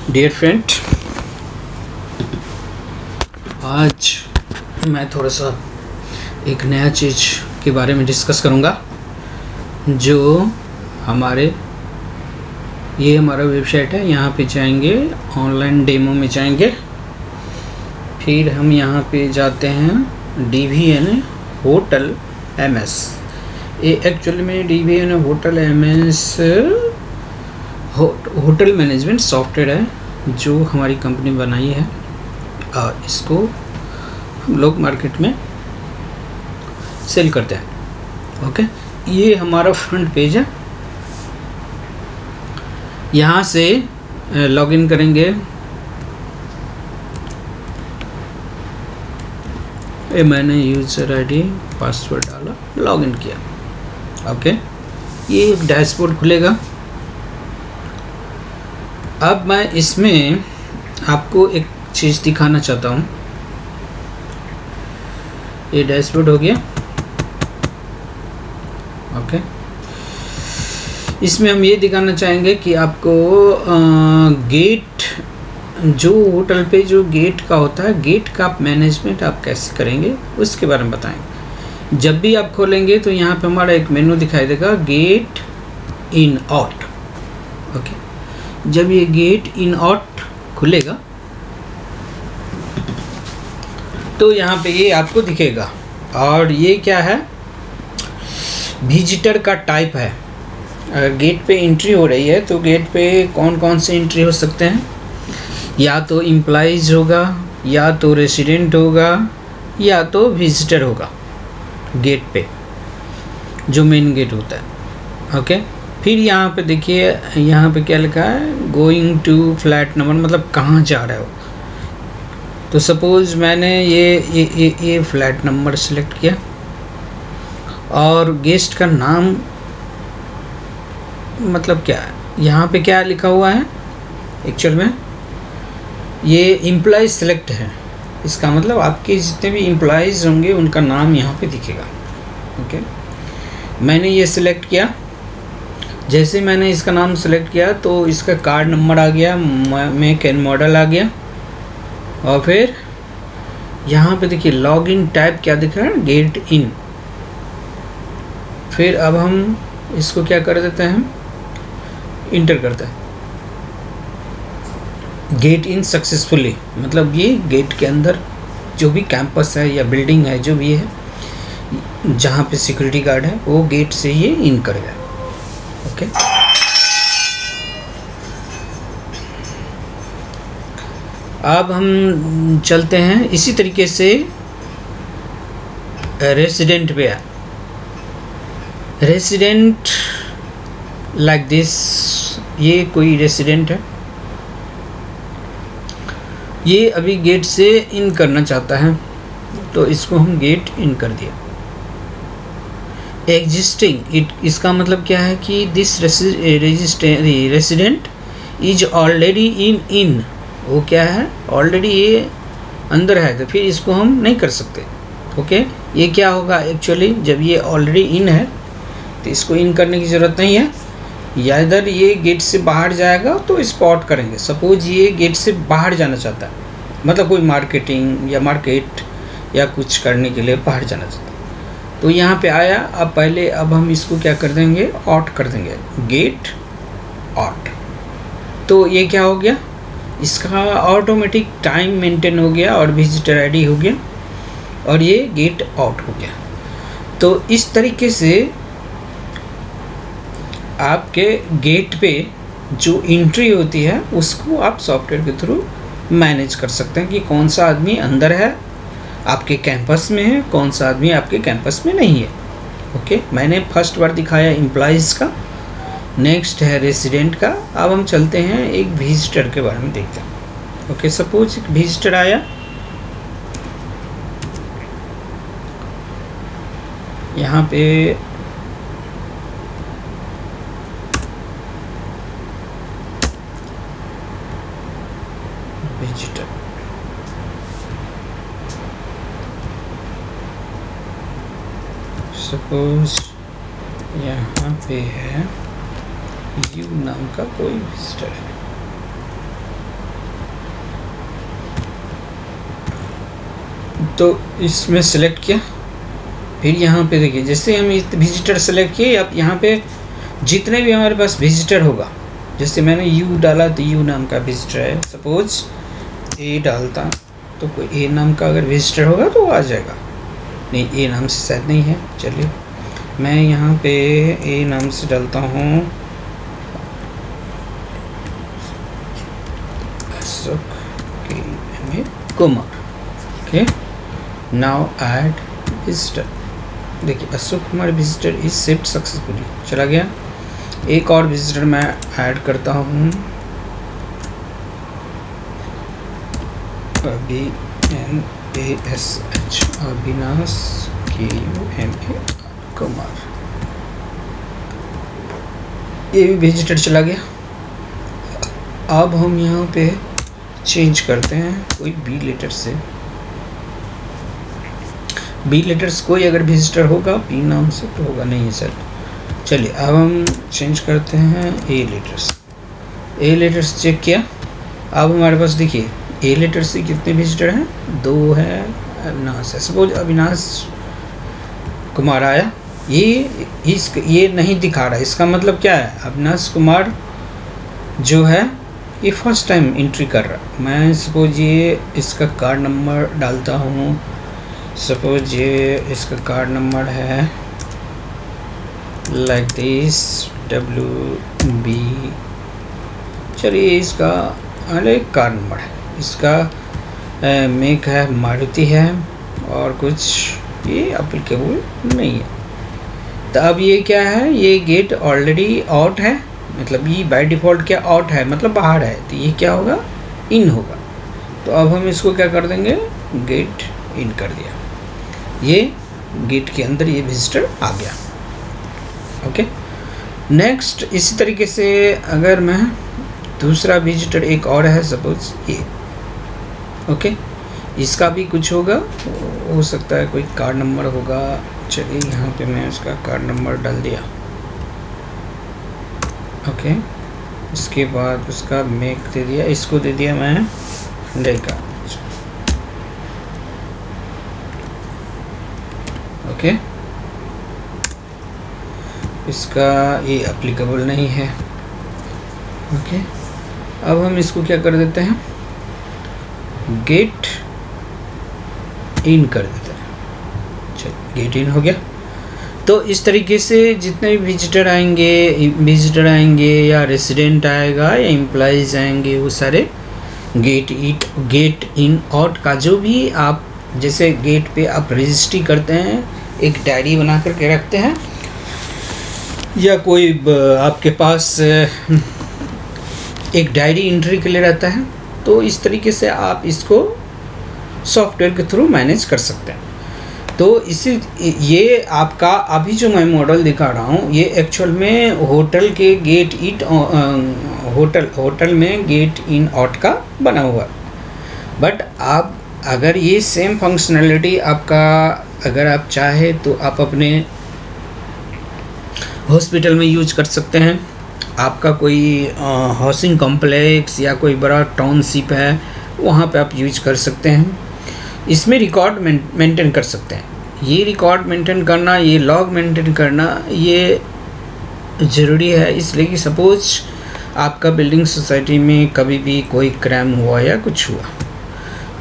Dear friend, आज मैं थोड़ा सा एक नया चीज़ के बारे में डिस्कस करूँगा जो ये हमारा वेबसाइट है। यहाँ पे जाएंगे, ऑनलाइन डेमो में जाएंगे, फिर हम यहाँ पे जाते हैं DVN होटल MS। ये एक्चुअली में DVN hotel MS hotel management software है जो हमारी कंपनी बनाई है और इसको हम लोग मार्केट में सेल करते हैं। ओके, ये हमारा फ्रंट पेज है। यहाँ से लॉगिन करेंगे। ये मैंने यूज़र ID पासवर्ड डाला, लॉगिन किया। ओके, ये एक डैशबोर्ड खुलेगा। अब मैं इसमें आपको एक चीज़ दिखाना चाहता हूँ। ये डैशबोर्ड हो गया। ओके, इसमें हम ये दिखाना चाहेंगे कि आपको गेट, जो होटल पे जो गेट का होता है, गेट का मैनेजमेंट आप कैसे करेंगे उसके बारे में बताएंगे। जब भी आप खोलेंगे तो यहाँ पे हमारा एक मेनू दिखाई देगा, गेट इन आउट। ओके, जब ये गेट इन आउट खुलेगा तो यहाँ पे ये आपको दिखेगा। और ये क्या है, विजिटर का टाइप है। अगर गेट पे एंट्री हो रही है तो गेट पे कौन कौन से एंट्री हो सकते हैं, या तो एम्प्लॉइज होगा, या तो रेसिडेंट होगा, या तो विजिटर होगा गेट पे, जो मेन गेट होता है। ओके, फिर यहाँ पे देखिए, यहाँ पे क्या लिखा है, गोइंग टू फ्लैट नंबर, मतलब कहाँ जा रहे हो। तो सपोज मैंने ये फ्लैट नंबर सेलेक्ट किया और गेस्ट का नाम मतलब क्या है, यहाँ पे क्या लिखा हुआ है, एक्चुअल में ये एम्प्लॉइज सेलेक्ट है। इसका मतलब आपके जितने भी एम्प्लॉइज होंगे उनका नाम यहाँ पे दिखेगा। ओके, मैंने ये सिलेक्ट किया। जैसे मैंने इसका नाम सेलेक्ट किया तो इसका कार्ड नंबर आ गया, मेक एंड मॉडल आ गया, और फिर यहाँ पे देखिए लॉगिन टाइप क्या दिख रहा है, गेट इन। फिर अब हम इसको क्या कर देते हैं, इंटर करते हैं, गेट इन सक्सेसफुली। मतलब ये गेट के अंदर जो भी कैंपस है या बिल्डिंग है, जो भी है, जहाँ पे सिक्योरिटी गार्ड है, वो गेट से ये इन कर गया। ओके, अब हम चलते हैं इसी तरीके से रेसिडेंट पे। रेसिडेंट लाइक दिस, ये कोई रेसिडेंट है, ये अभी गेट से इन करना चाहता है तो इसको हम गेट इन कर दिया। एग्जिस्टिंग, इसका मतलब क्या है कि this resident is already in. वो क्या है, ऑलरेडी ये अंदर है, तो फिर इसको हम नहीं कर सकते। ओके, ये क्या होगा, एक्चुअली जब ये ऑलरेडी इन है तो इसको इन करने की ज़रूरत नहीं है। या इधर ये गेट से बाहर जाएगा तो स्पॉट करेंगे। सपोज ये गेट से बाहर जाना चाहता है, मतलब कोई मार्केटिंग या मार्केट या कुछ करने के लिए बाहर जाना चाहता है, तो यहाँ पे आया। अब हम इसको क्या कर देंगे, आउट कर देंगे, गेट आउट। तो ये क्या हो गया, इसका ऑटोमेटिक टाइम मेंटेन हो गया और विजिटर ID हो गया और ये गेट आउट हो गया। तो इस तरीके से आपके गेट पे जो एंट्री होती है उसको आप सॉफ्टवेयर के थ्रू मैनेज कर सकते हैं कि कौन सा आदमी अंदर है, आपके कैंपस में है, कौन सा आदमी आपके कैंपस में नहीं है। ओके, मैंने फर्स्ट बार दिखाया एम्प्लॉइज़ का, नेक्स्ट है रेसिडेंट का। अब हम चलते हैं एक विजिटर के बारे में देखते हैं। ओके, सपोज एक विजिटर आया, यहाँ पे विजिटर, सपोज यहाँ पे है यू नाम का कोई विजिटर है। तो इसमें सेलेक्ट किया, फिर यहाँ पे देखिए जैसे हम विजिटर सेलेक्ट किए, अब यहाँ पे जितने भी हमारे पास विजिटर होगा, जैसे मैंने यू डाला तो यू नाम का विजिटर है, सपोज ए डालता तो कोई ए नाम का अगर विजिटर होगा तो वो आ जाएगा। नहीं, ए नाम से शायद नहीं है, चलिए मैं यहाँ पे ए नाम से डालता हूँ Ashok Kumar. Okay, now add visitor. देखिए Ashok Kumar visitor is shift successfully, चला गया। एक और विजिटर मैं ऐड करता हूँ, ABNASH अविनाश KUMA कुमार, ये भी विजिटर चला गया। अब हम यहाँ पे चेंज करते हैं कोई बी लेटर से, बी लेटर्स कोई अगर विजिटर होगा बी नाम से तो होगा नहीं है सर। चलिए अब हम चेंज करते हैं ए लेटर्स। ए लेटर्स चेक किया, अब हमारे पास देखिए ए लेटर से कितने विजिटर हैं, 2 है, अविनाश है। सपोज अविनाश कुमार आया, ये नहीं दिखा रहा, इसका मतलब क्या है, अविनाश कुमार जो है ये फर्स्ट टाइम एंट्री कर रहा। मैं सपोज ये इसका कार्ड नंबर डालता हूँ, सपोज ये इसका कार्ड नंबर है लाइक दिस WB, चलिए इसका अरे कार्ड नंबर है, इसका मेक है मारुति है और कुछ ये एप्लीकेबल नहीं है। तो अब ये क्या है, ये गेट ऑलरेडी आउट है, मतलब ये बाय डिफ़ॉल्ट क्या आउट है मतलब बाहर है, तो ये क्या होगा, इन होगा। तो अब हम इसको क्या कर देंगे, गेट इन कर दिया, ये गेट के अंदर ये विजिटर आ गया। ओके, नेक्स्ट इसी तरीके से अगर मैं दूसरा विजिटर एक और है, सपोज ये, ओके, इसका भी कुछ होगा, हो सकता है कोई कार्ड नंबर होगा। चलिए यहाँ पे मैं इसका कार्ड नंबर डाल दिया। ओके, इसके बाद उसका मेक दे दिया, इसको दे दिया मैं डे का। ओके, इसका ये एप्लीकेबल नहीं है। ओके, अब हम इसको क्या कर देते हैं, गेट इन कर देते हैं। चलिए गेट इन हो गया। तो इस तरीके से जितने भी विजिटर आएंगे या रेसिडेंट आएगा या एम्प्लॉइज आएंगे, वो सारे गेट इन आउट का जो भी आप जैसे गेट पे आप रजिस्ट्री करते हैं, एक डायरी बना करके रखते हैं, या कोई आपके पास एक डायरी एंट्री के लिए रहता है, तो इस तरीके से आप इसको सॉफ्टवेयर के थ्रू मैनेज कर सकते हैं। तो ये आपका अभी जो मैं मॉडल दिखा रहा हूँ, ये एक्चुअल में होटल के होटल में गेट इन आउट का बना हुआ है। बट आप अगर ये सेम फंक्शनैलिटी आपका अगर आप चाहे तो आप अपने हॉस्पिटल में यूज कर सकते हैं। आपका कोई हाउसिंग कॉम्प्लेक्स या कोई बड़ा टाउनशिप है, वहाँ पे आप यूज कर सकते हैं। इसमें रिकॉर्ड मेंटेन कर सकते हैं। ये रिकॉर्ड मेंटेन करना, ये लॉग मेंटेन करना, ये ज़रूरी है, इसलिए कि सपोज आपका बिल्डिंग सोसाइटी में कभी भी कोई क्राइम हुआ या कुछ हुआ,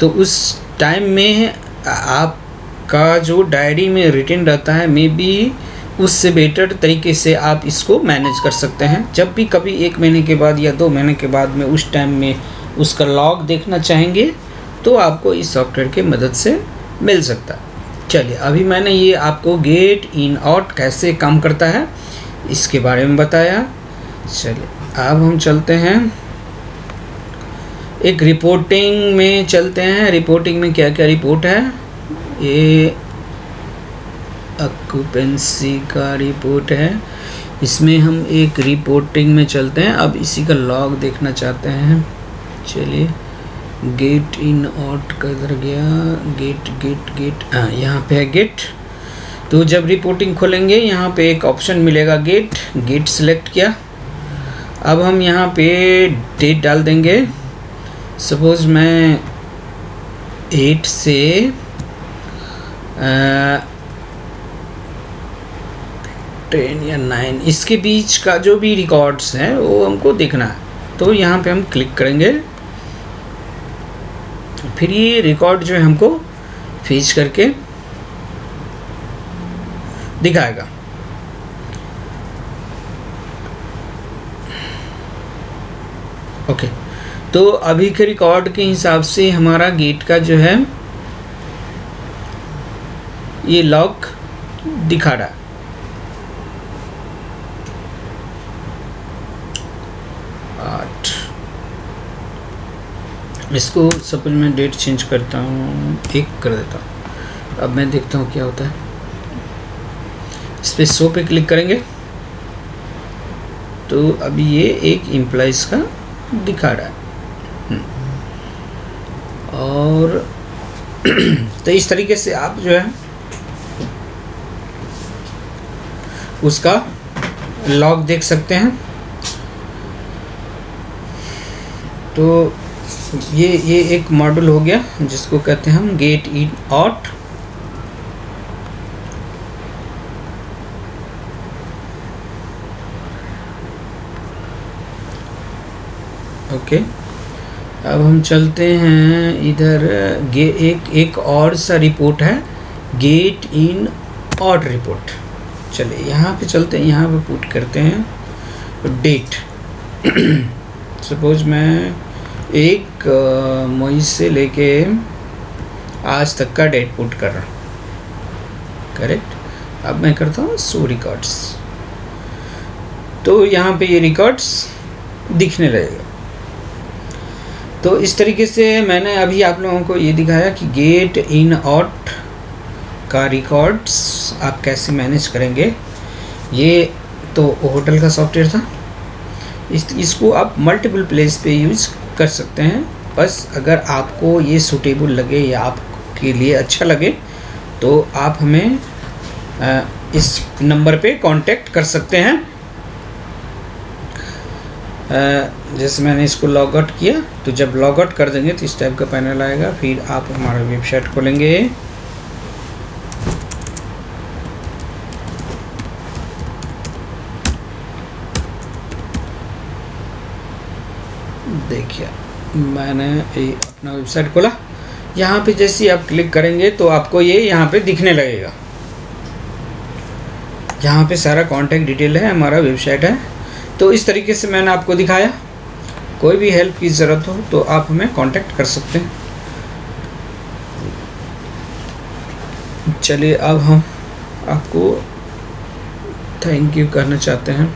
तो उस टाइम में आपका जो डायरी में रिटन रहता है, मे बी उससे बेटर तरीके से आप इसको मैनेज कर सकते हैं। जब भी कभी 1 महीने के बाद या 2 महीने के बाद में उस टाइम में उसका लॉग देखना चाहेंगे, तो आपको इस सॉफ्टवेयर की मदद से मिल सकता है। चलिए अभी मैंने ये आपको गेट इन आउट कैसे काम करता है इसके बारे में बताया। चलिए अब हम चलते हैं एक रिपोर्टिंग में चलते हैं। रिपोर्टिंग में क्या क्या रिपोर्ट है, ये ऑक्यूपेंसी का रिपोर्ट है, इसमें हम एक रिपोर्टिंग में चलते हैं। अब इसी का लॉग देखना चाहते हैं। चलिए गेट इन आउट किधर गया, गेट हाँ यहाँ पे है गेट। तो जब रिपोर्टिंग खोलेंगे यहाँ पे एक ऑप्शन मिलेगा गेट सेलेक्ट किया। अब हम यहाँ पे डेट डाल देंगे। सपोज मैं 8 से 10 या 9 इसके बीच का जो भी रिकॉर्ड्स हैं वो हमको देखना है। तो यहाँ पे हम क्लिक करेंगे, फिर ये रिकॉर्ड जो है हमको फीच करके दिखाएगा। ओके, तो अभी के रिकॉर्ड के हिसाब से हमारा गेट का जो है ये लॉग दिखा रहा है। इसको सपोज मैं डेट चेंज करता हूँ, 1 कर देता हूँ। अब मैं देखता हूँ क्या होता है। इस पर शो पे क्लिक करेंगे तो अभी ये एक एम्प्लॉइज का दिखा रहा है। और तो इस तरीके से आप जो है उसका लॉग देख सकते हैं। तो ये एक मॉड्यूल हो गया जिसको कहते हैं हम गेट इन आउट। ओके, अब हम चलते हैं इधर। एक और सा रिपोर्ट है, गेट इन आउट रिपोर्ट। चलिए यहाँ पे चलते हैं, यहाँ पे पुट करते हैं डेट। सपोज मैं 1 मई से लेके आज तक का डेट पुट कर रहा हूँ। करेक्ट। अब मैं करता हूँ शो रिकॉर्ड्स, तो यहाँ पे ये रिकॉर्ड्स दिखने लगेगा। तो इस तरीके से मैंने अभी आप लोगों को ये दिखाया कि गेट इन आउट का रिकॉर्ड्स आप कैसे मैनेज करेंगे। ये तो होटल का सॉफ्टवेयर था, इसको आप मल्टीपल प्लेस पे यूज़ कर सकते हैं। बस अगर आपको ये सूटेबल लगे या आपके लिए अच्छा लगे तो आप हमें इस नंबर पे कांटेक्ट कर सकते हैं। जैसे मैंने इसको लॉग आउट किया, तो जब लॉग आउट कर देंगे तो इस टाइप का पैनल आएगा। फिर आप हमारा वेबसाइट खोलेंगे, देखिए मैंने अपना वेबसाइट खोला। यहाँ पे जैसे आप क्लिक करेंगे तो आपको ये यहाँ पे दिखने लगेगा। यहाँ पे सारा कॉन्टैक्ट डिटेल है, हमारा वेबसाइट है। तो इस तरीके से मैंने आपको दिखाया। कोई भी हेल्प की ज़रूरत हो तो आप हमें कांटेक्ट कर सकते हैं। चलिए अब हम आपको थैंक यू कहना चाहते हैं।